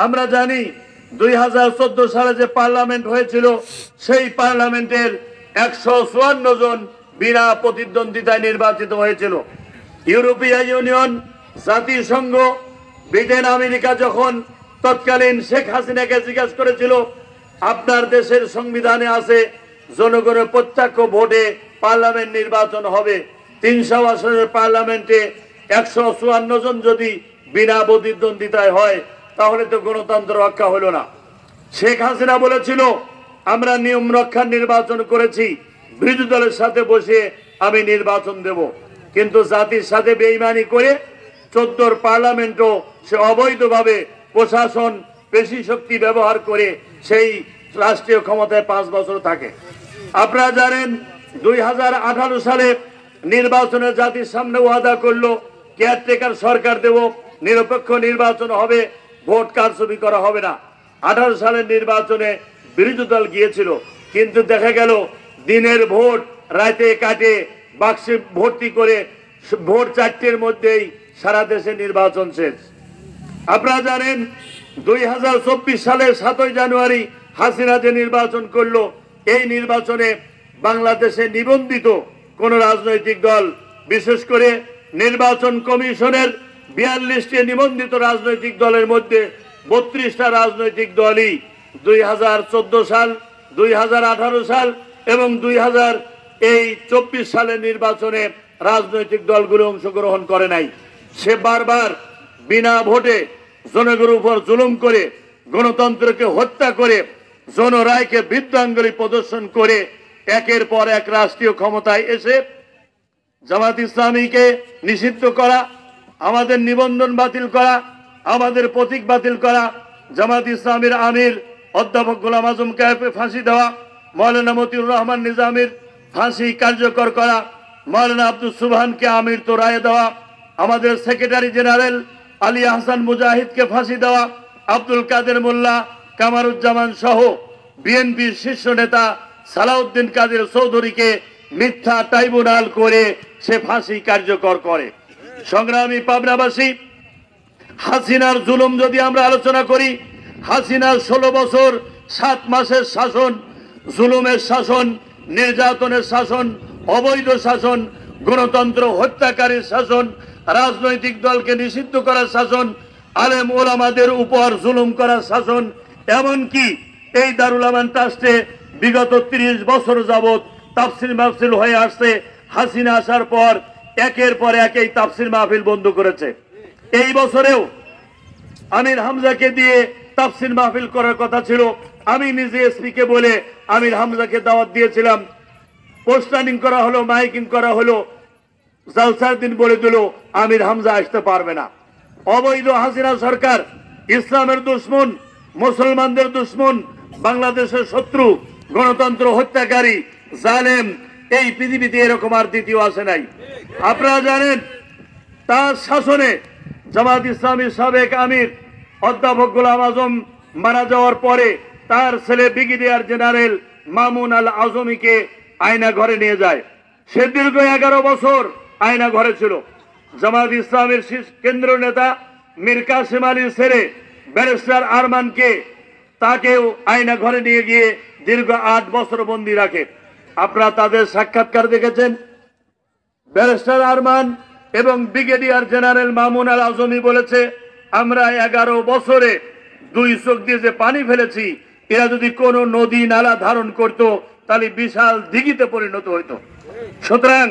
আমরা জানি 2014 সালে যে পার্লামেন্ট হয়েছিল সেই পার্লামেন্টের 154 জন বিনা প্রতিদ্বন্দ্বিতায় নির্বাচিত হয়েছিল। ইউরোপীয় ইউনিয়ন, জাতিসংঘ, ব্রিটেন, আমেরিকা যখন তৎকালীন শেখ হাসিনাকে জিজ্ঞাসা করেছিল আপনার দেশের সংবিধানে আছে জনগণের প্রত্যক্ষ ভোটে পার্লামেন্ট নির্বাচন হবে, 300 আসনের পার্লামেন্টে 154 জন যদি বিনা প্রতিদ্বন্দ্বিতায় হয় তাহলে তো গণতন্ত্র রক্ষা হলো না। শেখ হাসিনা বলেছিল আমরা নিয়ম রক্ষার নির্বাচন করেছি, বিরোধী দলের সাথে বসে আমি নির্বাচন দেব, কিন্তু জাতির সাথে বেইমানি করে 14 পার্লামেন্টও সে অবৈধভাবে প্রশাসন পেশি শক্তি ব্যবহার করে সেই রাষ্ট্রীয় ক্ষমতায় 5 বছর থাকে। আপনারা জানেন 2018 সালে নির্বাচনে জাতির সামনে ওয়াদা করলো কেয়ারটেকার সরকার দেব, নিরপেক্ষ নির্বাচন হবে, ভোট কারচুপি করা হবে না। 18 সালের নির্বাচনে বিরোধী দল গিয়েছিল, কিন্তু দেখা গেল দিনের ভোট রাতে কাটে বাক্সে ভর্তি করে ভোট 4টের মধ্যেই সারা দেশে নির্বাচন শেষ। আপনারা জানেন 2024 সালের 7 জানুয়ারি হাসিনা যে নির্বাচন করলো, এই নির্বাচনে বাংলাদেশে নিবন্ধিত কোন রাজনৈতিক দল, বিশেষ করে নির্বাচন কমিশনের 42টি নিবন্ধিত রাজনৈতিক দলের মধ্যে 32টা রাজনৈতিক দলই 2014 সাল, 2018 সাল এবং 2024 সালের নির্বাচনে রাজনৈতিক দলগুলো অংশগ্রহণ করে নাই। সে বারবার বিনা ভোটে জনগণের উপর জুলুম করে, গণতন্ত্রকে হত্যা করে, জনরায়কে বৃদ্ধাঙ্গুলি প্রদর্শন করে একের পর এক রাষ্ট্রীয় ক্ষমতায় এসে জামাত ইসলামীকে নিষিদ্ধ করা, আমাদের নিবন্ধন বাতিল করা, আমাদের প্রতীক বাতিল করা, জামাত ইসলামীর আমির অধ্যাপক গোলাম আজমকে ফাঁসি দেওয়া, মৌলানা মতিউর রহমান নিজামীর ফাঁসি কার্যকর করা, মৌলানা আব্দুল সুবহানকে আমির তো রায় দেওয়া, আমাদের সেক্রেটারি জেনারেল আলী আহসান মুজাহিদকে ফাঁসি দেওয়া, আব্দুল কাদের মোল্লা, কামারুজ্জামান সহ বিএনপির শীর্ষ নেতা সালাউদ্দিন কাদের চৌধুরীকে মিথ্যা ট্রাইব্যুনাল করে সে ফাঁসি কার্যকর করে। সংগ্রামী পাবনাবাসী, হাসিনার জুলুম যদি আমরা আলোচনা করি, হাসিনার 16 বছর 7 মাসের শাসন, জুলুমের শাসন, নির্যাতনের শাসন, অবৈধ শাসন, গণতন্ত্র হত্যাকারীর শাসন, রাজনৈতিক দলকে নিষিদ্ধ করার শাসন, আলেম ওলামাদের উপর জুলুম করার শাসন, এমনকি এই দারুল আমান ট্রাস্টে বিগত 30 বছর যাবৎ তাফসির মাহফিল হয়ে আসছে। হাসিনা আসার পর একের পর এক এই তাফসির মাহফিল বন্ধ করেছে। এই বছরেও আমির হামজাকে দিয়ে তাফসির মাহফিল করার কথা ছিল। আমি নিজে এসপিকে বলে আমির হামজাকে দাওয়াত দিয়েছিলাম, পোস্টারিং করা হলো, মাইকিং করা হলো, জালসার দিন বলে দিল আমির হামজা আসতে পারবে না। অবৈধ হাসিনা সরকার ইসলামের দুশ্মন, মুসলমানদের দুশ্মন, বাংলাদেশের শত্রু, গণতন্ত্র হত্যাকারী, জালেম, এই পৃথিবীতে এরকম আর দ্বিতীয় আসে নাই। আপনারা জানেন তার শাসনে জামাত ইসলামীর সাবেক আমির অধ্যাপক গোলাম আজম মারা যাওয়ার পরে তার ছেলে ব্রিগেডিয়ার জেনারেল মামুন আল আজমিকে আয়না ঘরে নিয়ে যায়। সে দীর্ঘ 11 বছর আয়না ঘরে ছিল। জামাত ইসলামের কেন্দ্রীয় নেতা মীর কাসেম আলীর ছেলে ব্যারিস্টার আরমানকে তাকেও আয়না ঘরে নিয়ে গিয়ে দীর্ঘ 8 বছর বন্দী রাখে। আপনারা তাদের সাক্ষাৎকার দেখেছেন। ব্যারিস্টার আরমান এবং ব্রিগেডিয়ার জেনারেল মামুন আল আজমি বলেছে আমরা 11 বছরে 2 চোখ দিয়ে যে পানি ফেলেছি, এরা যদি কোনো নদী নালা ধারণ করত তাহলে বিশাল দিঘিতে পরিণত হইতো। সুতরাং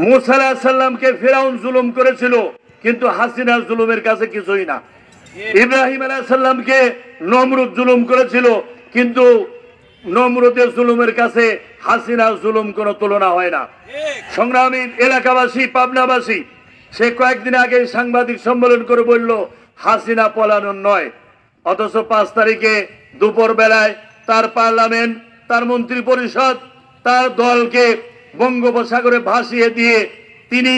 মুসা আলাইহিস সালামকে ফিরাউন জুলুম করেছিল, কিন্তু হাসিনার জুলুমের কাছে কিছুই না। ইব্রাহিম আলাইহিস সালামকে নমরুদ জুলুম করেছিল, কিন্তু নমরুদের জুলুমের কাছে হাসিনার জুলুম কোনো তুলনা হয় না। সংগ্রামী এলাকাবাসী, পাবনাবাসী, সে কয়েকদিন আগে সাংবাদিক সম্মেলন করে বলল হাসিনা পলায়ন নয়, অথচ 5 তারিখে দুপুর বেলায় তার পার্লামেন্ট, তার মন্ত্রী পরিষদ, তার দলকে বঙ্গোপসাগরে ভাসিয়ে দিয়ে তিনি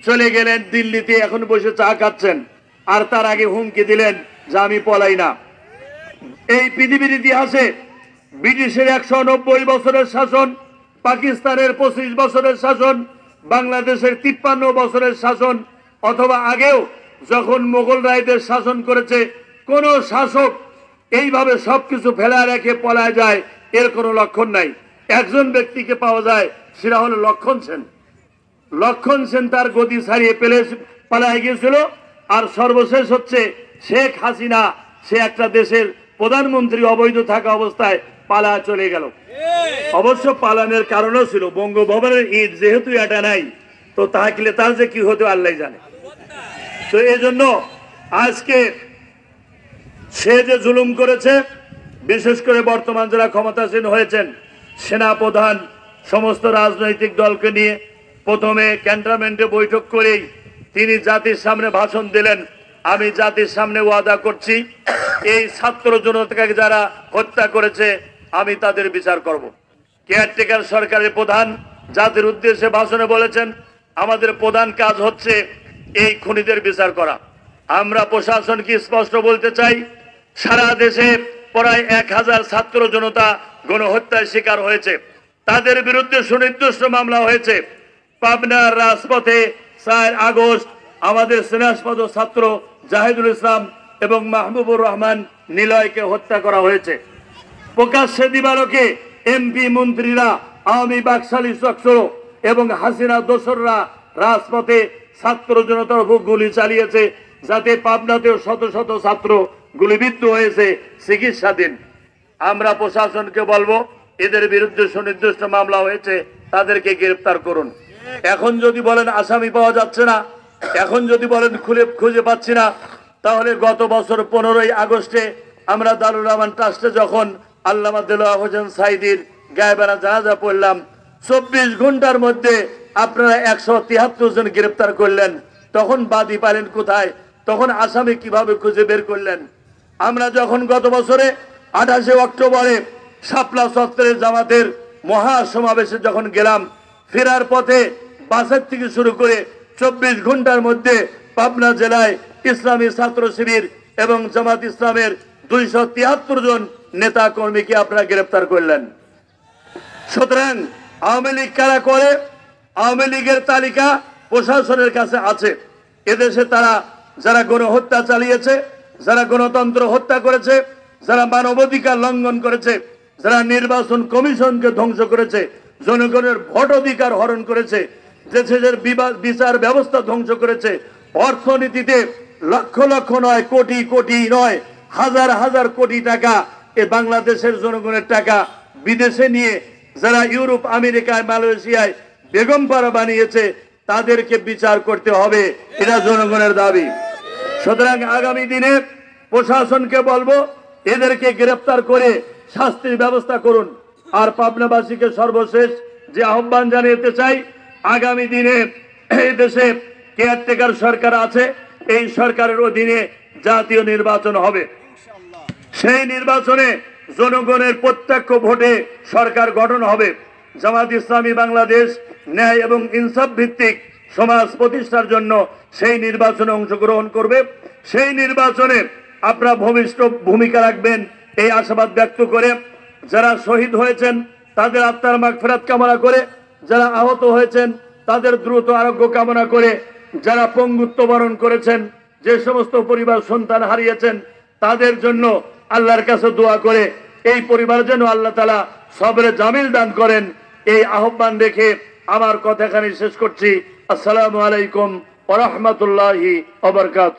চলে গেলেন দিল্লিতে, এখন বসে চা খাচ্ছেন, আর তার আগে হুমকি দিলেন যে আমি পলাই না। এই পৃথিবীর ইতিহাসে ব্রিটিশের 190 বছরের শাসন, পাকিস্তানের 25 বছরের শাসন, বাংলাদেশের 53 বছরের শাসন, অথবা আগেও যখন মোগল রায়দের শাসন করেছে, কোন শাসক এইভাবে সবকিছু ফেলা রেখে পলায় যায় এর কোনো লক্ষণ নাই। একজন ব্যক্তিকে পাওয়া যায়, সেটা হলো লক্ষণ সেন। লক্ষণ সেন তার গদি ছাড়িয়ে পালায় গিয়েছিল। আর সর্বশেষ হচ্ছে শেখ হাসিনা, সে একটা দেশের প্রধানমন্ত্রী অবৈধ থাকা অবস্থায় পালা চলে গেল। অবশ্য পালানোর কারণও ছিল বঙ্গভবনের ইট যেহেতু এটা নাই, তো তাহলে তার যে কি হতো আল্লাহ জানে। তো এই জন্য আজকে সে যে জুলুম করেছে, বিশেষ করে বর্তমান যারা ক্ষমতাসীন হয়েছেন, সেনা প্রধান সমস্ত রাজনৈতিক দলকে নিয়ে প্রথমে ক্যান্টনমেন্টে বৈঠক করেই তিনি জাতির সামনে ভাষণ দিলেন, আমি জাতির সামনে ওয়াদা করছি এই ছাত্র জনতাকে যারা হত্যা করেছে আমি তাদের বিচার করব। কেয়ারটেকার সরকারের প্রধান জাতির উদ্দেশ্যে ভাষণে বলেছেন, আমাদের প্রধান কাজ হচ্ছে এই খুনিদের বিচার করা। আমরা প্রশাসনকে স্পষ্ট বলতে চাই, সারা দেশে প্রায় 1000 ছাত্র জনতা গণহত্যার শিকার হয়েছে, তাদের বিরুদ্ধে সুনির্দিষ্ট মামলা হয়েছে। পাবনার রাজপথে 4 আগস্ট আমাদের স্নেহাস্পদ ছাত্র জাহিদুল ইসলাম এবং মাহবুবুর রহমান নিলয়কে হত্যা করা হয়েছে। প্রকাশ্যে দিবালোকে এমপি মন্ত্রীরা, আওয়ামী বাকশালী চক্র এবং হাসিনা দোসররা রাজপথে ছাত্র জনতার উপর গুলি চালিয়েছে, যাতে পাবনাতেও শত শত ছাত্র গুলিবিদ্ধ হয়েছে চিকিৎসাধীন। আমরা প্রশাসনকে বলবো, এদের বিরুদ্ধে সুনির্দিষ্ট মামলা হয়েছে, তাদেরকে গ্রেফতার করুন। এখন যদি বলেন আসামি পাওয়া যাচ্ছে না, এখন যদি বলেন খুঁজে পাচ্ছি না, তাহলে গত বছর 15ই আগস্টে আমরা দারুর রহমান ট্রাস্টে যখন আল্লামা দেলোয়ার হোসেন সাইদির গায়েবানা জানাজা পড়লাম, 24 ঘন্টার মধ্যে আপনারা 173 জন গ্রেফতার করলেন। তখন বাদী পালেন কোথায়? তখন আসামি কিভাবে খুঁজে বের করলেন? আমরা যখন গত বছরে 28শে অক্টোবরে শাপলা চত্বরে জামাতের মহা সমাবেশে যখন গেলাম, ফেরার পথে বাসের থেকে শুরু করে 24 ঘন্টার মধ্যে পাবনা জেলায় ইসলামী ছাত্র শিবির এবং জামাত ইসলামের 273 জন নেতা কর্মীকে আপনারা গ্রেফতার করলেন। সুতরাং আওয়ামী লীগ কারা করে? আওয়ামী লীগের তালিকা প্রশাসনের কাছে আছে। এদেশে তারা যারা গণহত্যা চালিয়েছে, যারা গণতন্ত্র হত্যা করেছে, যারা মানবাধিকার লঙ্ঘন করেছে, যারা নির্বাচন কমিশনকে ধ্বংস করেছে, জনগণের ভোট অধিকার হরণ করেছে, দেশের বিচার ব্যবস্থা ধ্বংস করেছে, অর্থনীতিতে লক্ষ লক্ষ নয়, কোটি কোটি নয়, হাজার হাজার কোটি টাকা এ বাংলাদেশের জনগণের টাকা বিদেশে নিয়ে যারা ইউরোপ, আমেরিকায়, মালয়েশিয়ায় বেগমপাড়া বানিয়েছে, তাদেরকে বিচার করতে হবে, এটা জনগণের দাবি। সুতরাং আগামী দিনে প্রশাসনকে বলবো, এদেরকে গ্রেফতার করে শাস্তির ব্যবস্থা করুন। আর পাবনাবাসীকে সর্বশেষ যে আহ্বান জানাতে চাই, আগামী দিনে এই দেশে কেয়ারটেকার সরকার আছে, এই সরকারের অধীনে জাতীয় নির্বাচন হবে। সেই নির্বাচনে জনগণের প্রত্যক্ষ ভোটে সরকার গঠন হবে। জামাত ইসলামী বাংলাদেশ ন্যায় এবং ইনসাফ ভিত্তিক সমাজ প্রতিষ্ঠার জন্য সেই নির্বাচনে অংশগ্রহণ করবে। সেই নির্বাচনে আপনারা ভূমিষ্ঠ ভূমিকা রাখবেন এই আশাবাদ ব্যক্ত করে, যারা শহীদ হয়েছেন তাদের আত্মার মাগফিরাত কামনা করে, যারা আহত হয়েছেন তাদের দ্রুত আরোগ্য কামনা করে, যারা পঙ্গুত্ব বরণ করেছেন, যে সমস্ত পরিবার সন্তান হারিয়েছেন, তাদের জন্য আল্লাহর কাছে দোয়া করে এই পরিবার যেন আল্লাহ তাআলা সবরে জামিল দান করেন, এই আহ্বান রেখে আমার কথা এখানে শেষ করছি। আসসালামু আলাইকুম ওয়া রাহমাতুল্লাহি ওয়া বারাকাতুহু।